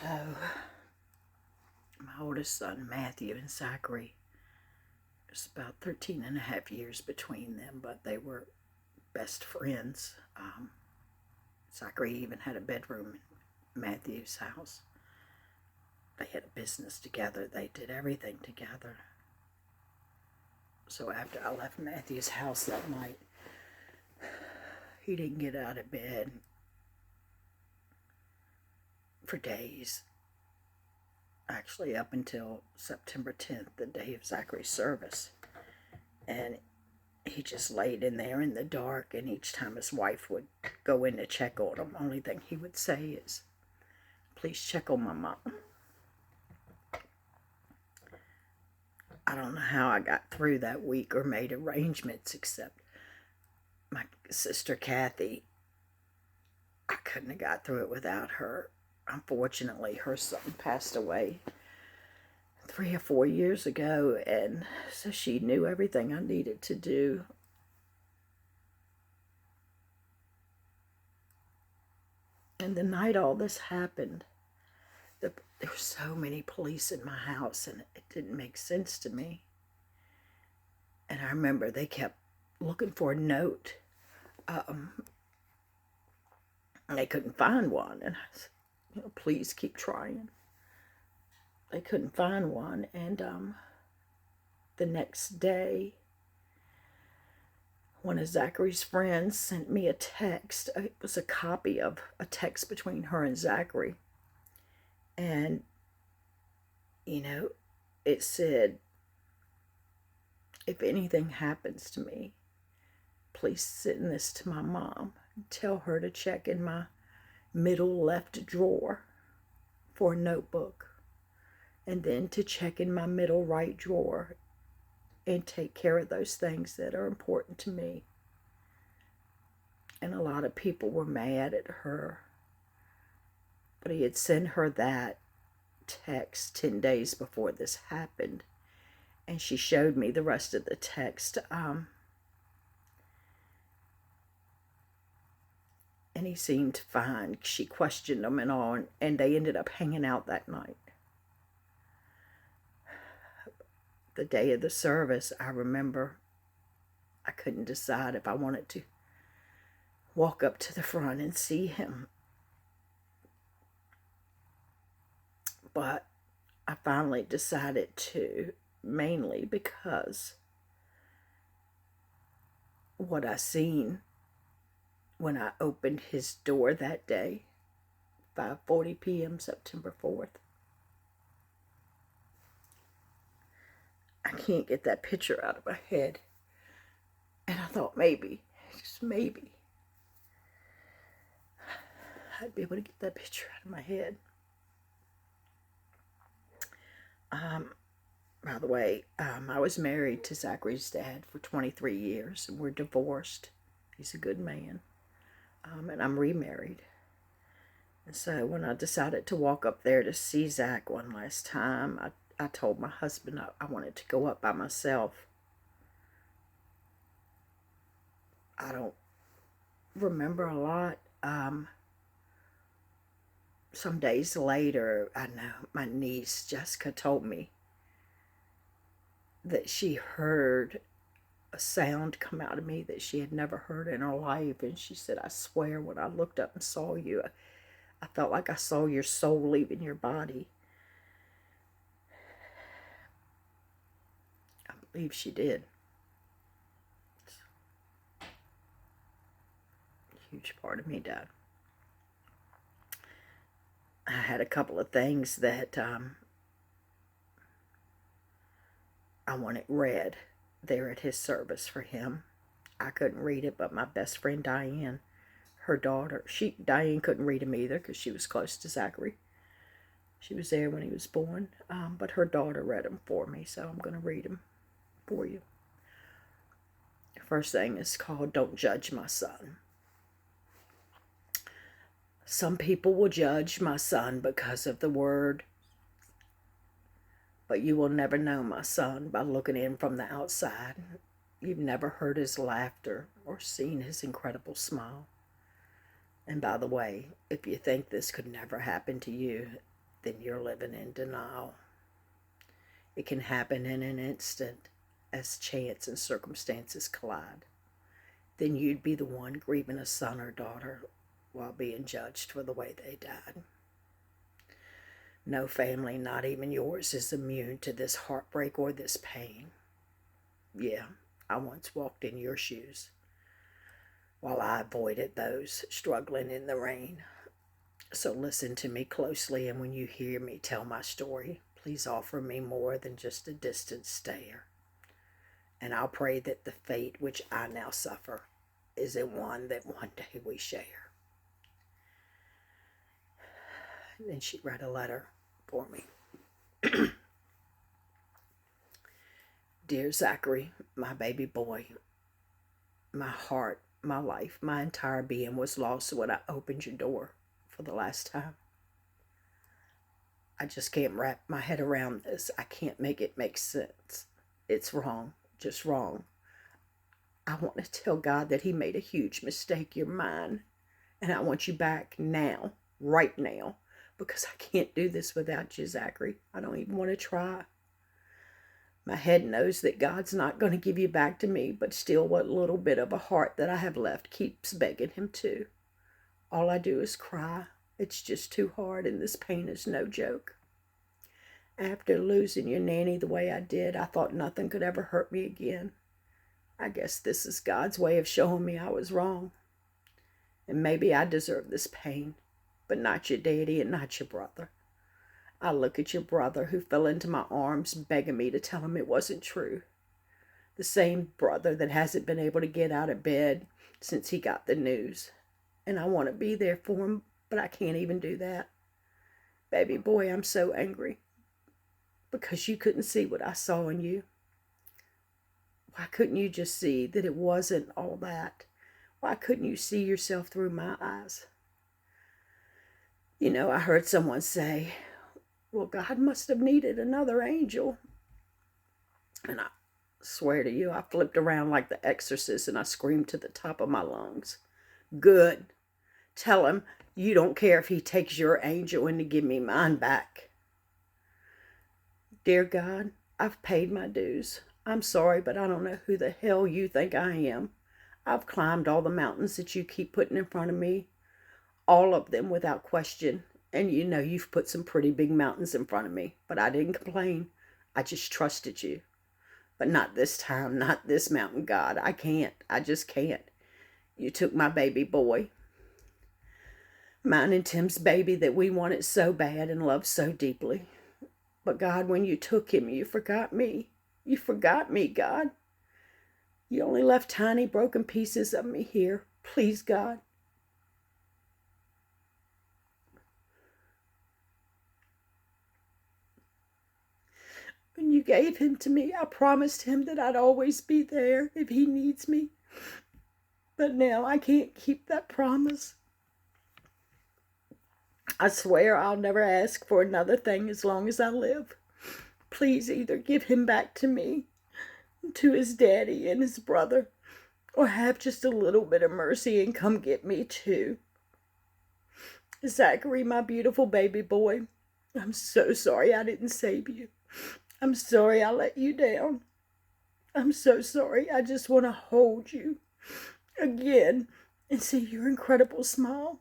So, my oldest son, Matthew, and Zachary, there's about 13 and a half years between them, but they were best friends. Zachary even had a bedroom in Matthew's house. They had a business together. They did everything together. So after I left Matthew's house that night, he didn't get out of bed for days. Actually, up until September 10th, the day of Zachary's service. And he just laid in there in the dark, and each time his wife would go in to check on him, only thing he would say is, "Please check on my mom." I don't know how I got through that week or made arrangements, except my sister Kathy. I couldn't have got through it without her. Unfortunately, her son passed away 3 or 4 years ago, and so she knew everything I needed to do. And the night all this happened, there were so many police in my house, and it didn't make sense to me. And I remember they kept looking for a note. They couldn't find one, and I said, please keep trying. They couldn't find one, and the next day, one of Zachary's friends sent me a text. It was a copy of a text between her and Zachary. And, it said, "If anything happens to me, please send this to my mom. Tell her to check in my middle left drawer for a notebook, and then to check in my middle right drawer and take care of those things that are important to me." And a lot of people were mad at her, but he had sent her that text 10 days before this happened, and she showed me the rest of the text. And he seemed fine. She questioned him and all, and they ended up hanging out that night. The day of the service, I remember I couldn't decide if I wanted to walk up to the front and see him. But I finally decided to, mainly because what I seen when I opened his door that day, 5:40 p.m., September 4th. I can't get that picture out of my head. And I thought maybe, just maybe, I'd be able to get that picture out of my head. By the way, I was married to Zachary's dad for 23 years, and we're divorced. He's a good man. And I'm remarried. And so when I decided to walk up there to see Zach one last time, I told my husband I wanted to go up by myself. I don't remember a lot. Some days later, I know my niece Jessica told me that she heard a sound come out of me that she had never heard in her life. And she said, "I swear, when I looked up and saw you, I felt like I saw your soul leaving your body." I believe she did. A huge part of me died. I had a couple of things that I wanted read there at his service for him. I couldn't read it, but my best friend Diane, her daughter, Diane couldn't read them either because she was close to Zachary. She was there when he was born, but her daughter read them for me, so I'm going to read them for you. The first thing is called "Don't Judge My Son." Some people will judge my son because of the word, but you will never know my son by looking in from the outside. You've never heard his laughter or seen his incredible smile. And by the way, if you think this could never happen to you, then you're living in denial. It can happen in an instant as chance and circumstances collide. Then you'd be the one grieving a son or daughter while being judged for the way they died. No family, not even yours, is immune to this heartbreak or this pain. Yeah, I once walked in your shoes while I avoided those struggling in the rain. So listen to me closely, and when you hear me tell my story, please offer me more than just a distant stare. And I'll pray that the fate which I now suffer isn't one that one day we share. And then she read a letter for me. Dear Zachary, my baby boy, my heart, my life, my entire being was lost when I opened your door for the last time. I just can't wrap my head around this. I can't make it make sense. It's wrong, just wrong. I want to tell God that he made a huge mistake. You're mine. And I want you back now, right now, because I can't do this without you, Zachary. I don't even want to try. My head knows that God's not going to give you back to me, but still what little bit of a heart that I have left keeps begging him to. All I do is cry. It's just too hard, and this pain is no joke. After losing your nanny the way I did, I thought nothing could ever hurt me again. I guess this is God's way of showing me I was wrong. And maybe I deserve this pain, but not your daddy and not your brother. I look at your brother who fell into my arms begging me to tell him it wasn't true. The same brother that hasn't been able to get out of bed since he got the news. And I want to be there for him, but I can't even do that. Baby boy, I'm so angry because you couldn't see what I saw in you. Why couldn't you just see that it wasn't all that? Why couldn't you see yourself through my eyes? You know, I heard someone say, well, God must have needed another angel. And I swear to you, I flipped around like the exorcist and I screamed to the top of my lungs. Good. Tell him you don't care if he takes your angel and to give me mine back. Dear God, I've paid my dues. I'm sorry, but I don't know who the hell you think I am. I've climbed all the mountains that you keep putting in front of me, all of them without question. And you know you've put some pretty big mountains in front of me, but I didn't complain. I just trusted you. But not this time, not this mountain, God. I can't. I just can't. You took my baby boy. Mine and Tim's baby that we wanted so bad and loved so deeply. But God, when you took him, you forgot me. You forgot me, God. You only left tiny broken pieces of me here. Please, God. When you gave him to me, I promised him that I'd always be there if he needs me. But now I can't keep that promise. I swear I'll never ask for another thing as long as I live. Please either give him back to me, to his daddy and his brother, or have just a little bit of mercy and come get me too. Zachary, my beautiful baby boy, I'm so sorry I didn't save you. I'm sorry I let you down. I'm so sorry. I just want to hold you again and see your incredible smile.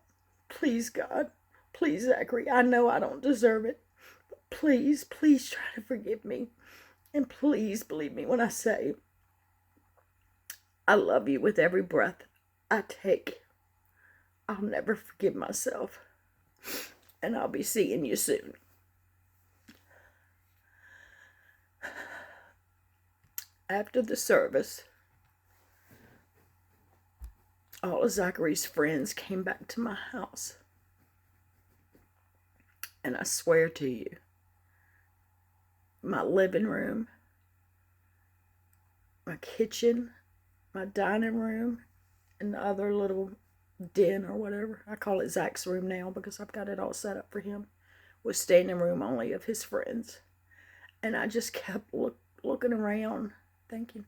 Please, God. Please, Zachary. I know I don't deserve it. But please, please try to forgive me. And please believe me when I say I love you with every breath I take. I'll never forgive myself. And I'll be seeing you soon. After the service, all of Zachary's friends came back to my house. And I swear to you, my living room, my kitchen, my dining room, and the other little den or whatever, I call it Zach's room now because I've got it all set up for him, was standing room only of his friends. And I just kept looking around thinking,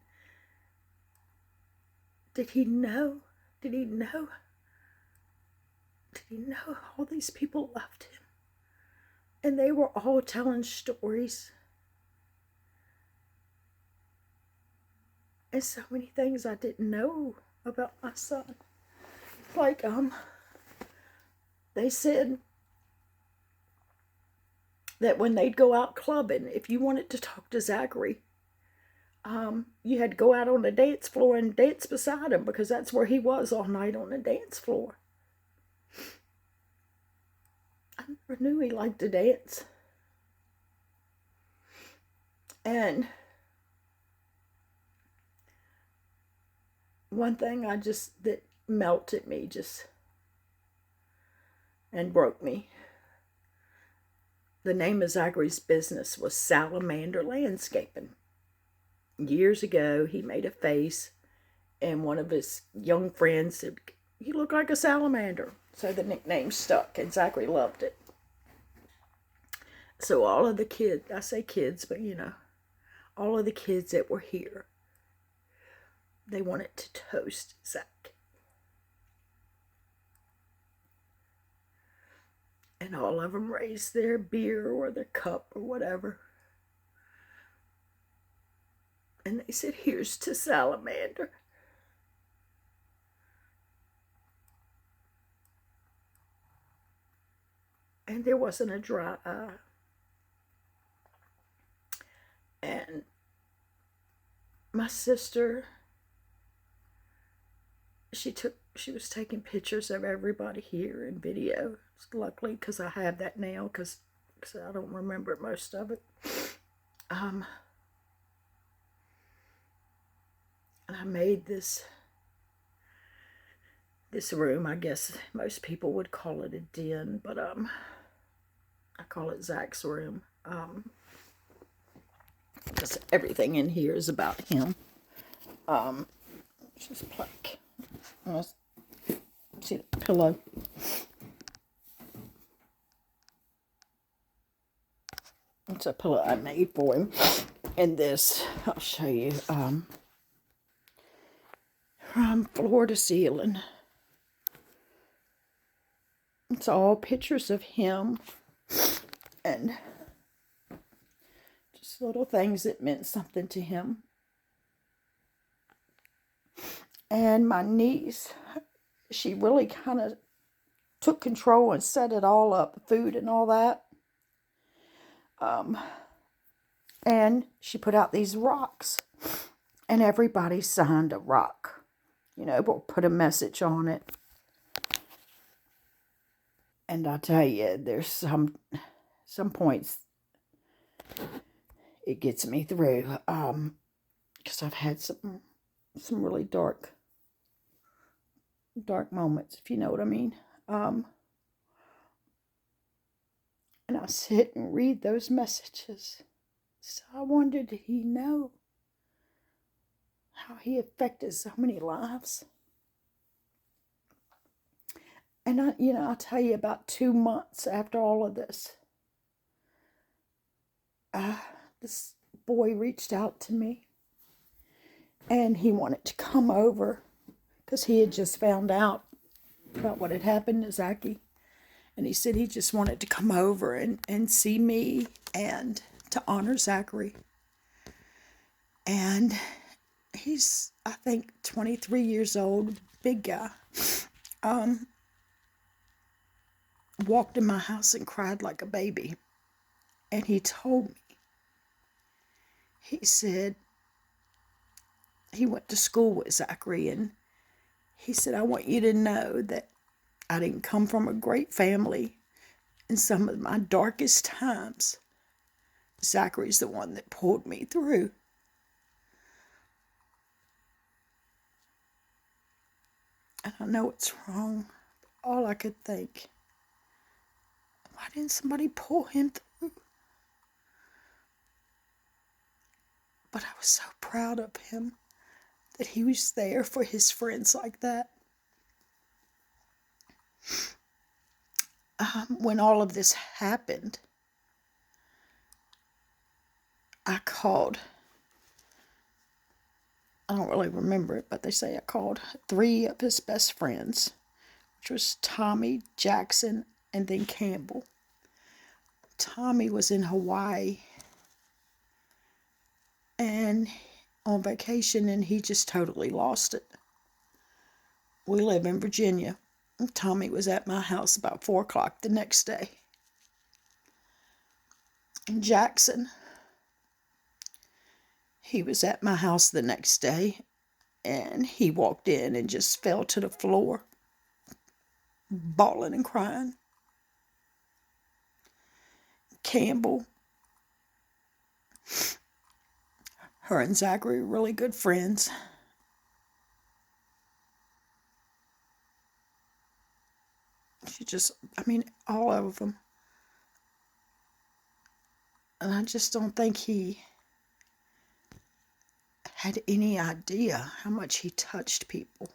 did he know? Did he know? Did he know all these people loved him? And they were all telling stories. And so many things I didn't know about my son. Like, they said that when they'd go out clubbing, if you wanted to talk to Zachary, you had to go out on the dance floor and dance beside him, because that's where he was all night, on the dance floor. I never knew he liked to dance. And one thing that melted me and broke me. The name of Zachary's business was Salamander Landscaping. Years ago, he made a face, and one of his young friends said, "You look like a salamander." So the nickname stuck, and Zachary loved it. So all of the kids, I say kids, but all of the kids that were here, they wanted to toast Zach. And all of them raised their beer or their cup or whatever. And they said, "Here's to Salamander." And there wasn't a dry eye. And my sister, she was taking pictures of everybody here in video. Luckily, because I have that now, because I don't remember most of it. And I made this room. I guess most people would call it a den, but I call it Zach's room. Because everything in here is about him. Just plaque. See the pillow. It's a pillow I made for him. And this, I'll show you, from floor to ceiling. It's all pictures of him and just little things that meant something to him. And my niece, she really kind of took control and set it all up, food and all that. And she put out these rocks, and everybody signed a rock, but put a message on it. And I tell you, there's some points it gets me through, because I've had some really dark moments, if you know what I mean. And I sit and read those messages. So I wonder, did he know how he affected so many lives? And I'll tell you, about 2 months after all of this, this boy reached out to me, and he wanted to come over because he had just found out about what had happened to Zachy. And he said he just wanted to come over and see me and to honor Zachary. And he's, I think, 23 years old, big guy. Walked in my house and cried like a baby. And he told me, he said he went to school with Zachary, and he said, "I want you to know that I didn't come from a great family. In some of my darkest times, Zachary's the one that pulled me through." And I know it's wrong. All I could think, why didn't somebody pull him through? But I was so proud of him that he was there for his friends like that. When all of this happened, I called, I don't really remember it, but they say I called 3 of his best friends, which was Tommy, Jackson, and then Campbell. Tommy was in Hawaii and on vacation, and he just totally lost it. We live in Virginia. Tommy was at my house about 4 o'clock the next day. In Jackson, he was at my house the next day, and he walked in and just fell to the floor, bawling and crying. Campbell, her and Zachary were really good friends. All of them. And I just don't think he had any idea how much he touched people.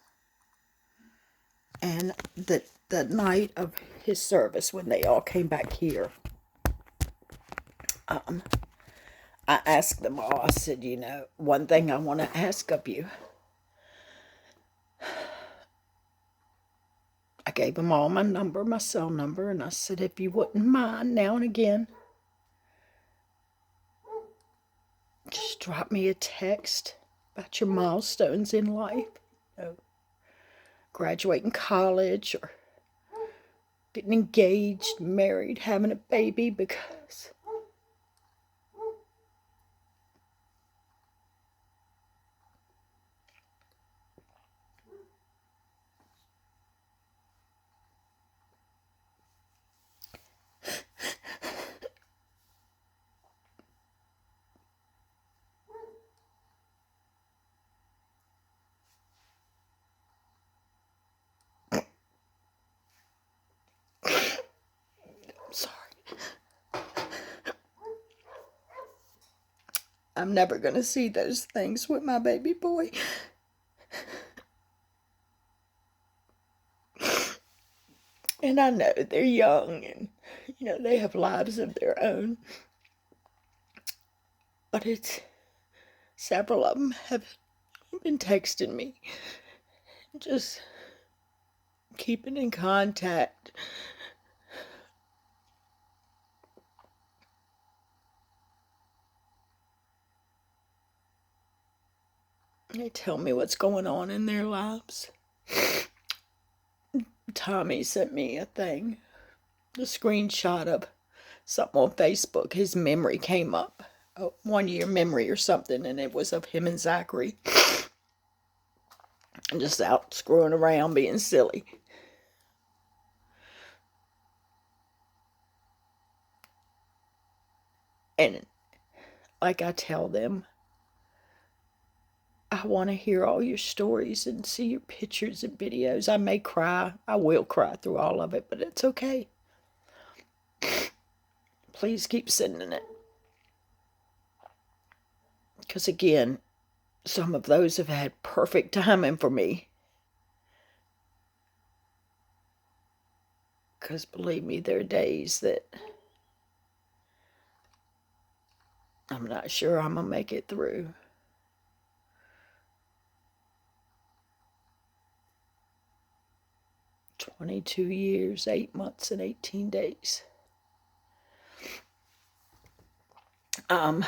And the night of his service, when they all came back here, I asked them all, I said, one thing I want to ask of you. I gave them all my number, my cell number, and I said, if you wouldn't mind now and again, just drop me a text about your milestones in life. Graduating college or getting engaged, married, having a baby, because I'm never going to see those things with my baby boy. And I know they're young and, they have lives of their own. But several of them have been texting me, just keeping in contact. They tell me what's going on in their lives. Tommy sent me a screenshot of something on Facebook. His memory came up, a 1-year memory or something, and it was of him and Zachary. And just out screwing around, being silly. And like I tell them, I want to hear all your stories and see your pictures and videos. I may cry. I will cry through all of it, but it's okay. Please keep sending it. Because again, some of those have had perfect timing for me. Because believe me, there are days that I'm not sure I'm going to make it through. "22 years, 8 months, and 18 days. Let me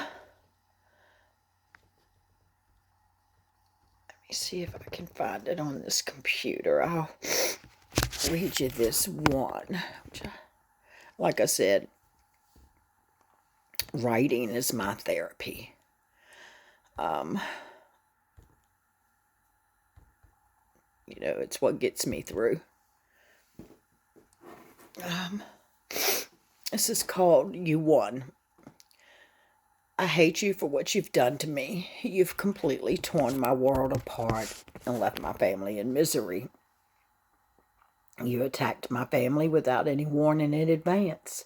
see if I can find it on this computer. I'll read you this one. Like I said, writing is my therapy. It's what gets me through. This is called You Won. I hate you for what you've done to me. You've completely torn my world apart and left my family in misery. You attacked my family without any warning in advance.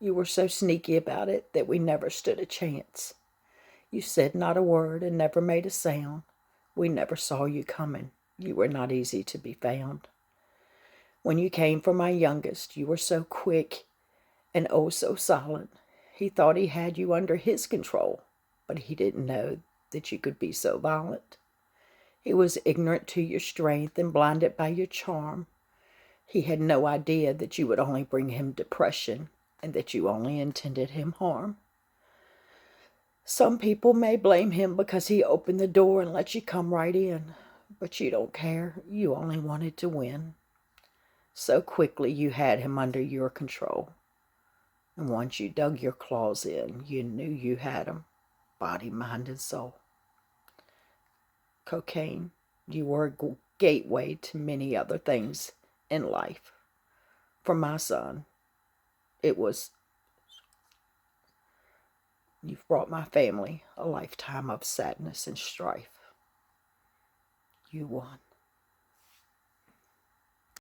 You were so sneaky about it that we never stood a chance. You said not a word and never made a sound. We never saw you coming. You were not easy to be found. When you came for my youngest, you were so quick and oh so silent. He thought he had you under his control, but he didn't know that you could be so violent. He was ignorant to your strength and blinded by your charm. He had no idea that you would only bring him depression and that you only intended him harm. Some people may blame him because he opened the door and let you come right in, but you don't care. You only wanted to win. So quickly you had him under your control. And once you dug your claws in, you knew you had him, body, mind, and soul. Cocaine, you were a gateway to many other things in life. For my son, it was, you've brought my family a lifetime of sadness and strife. You won.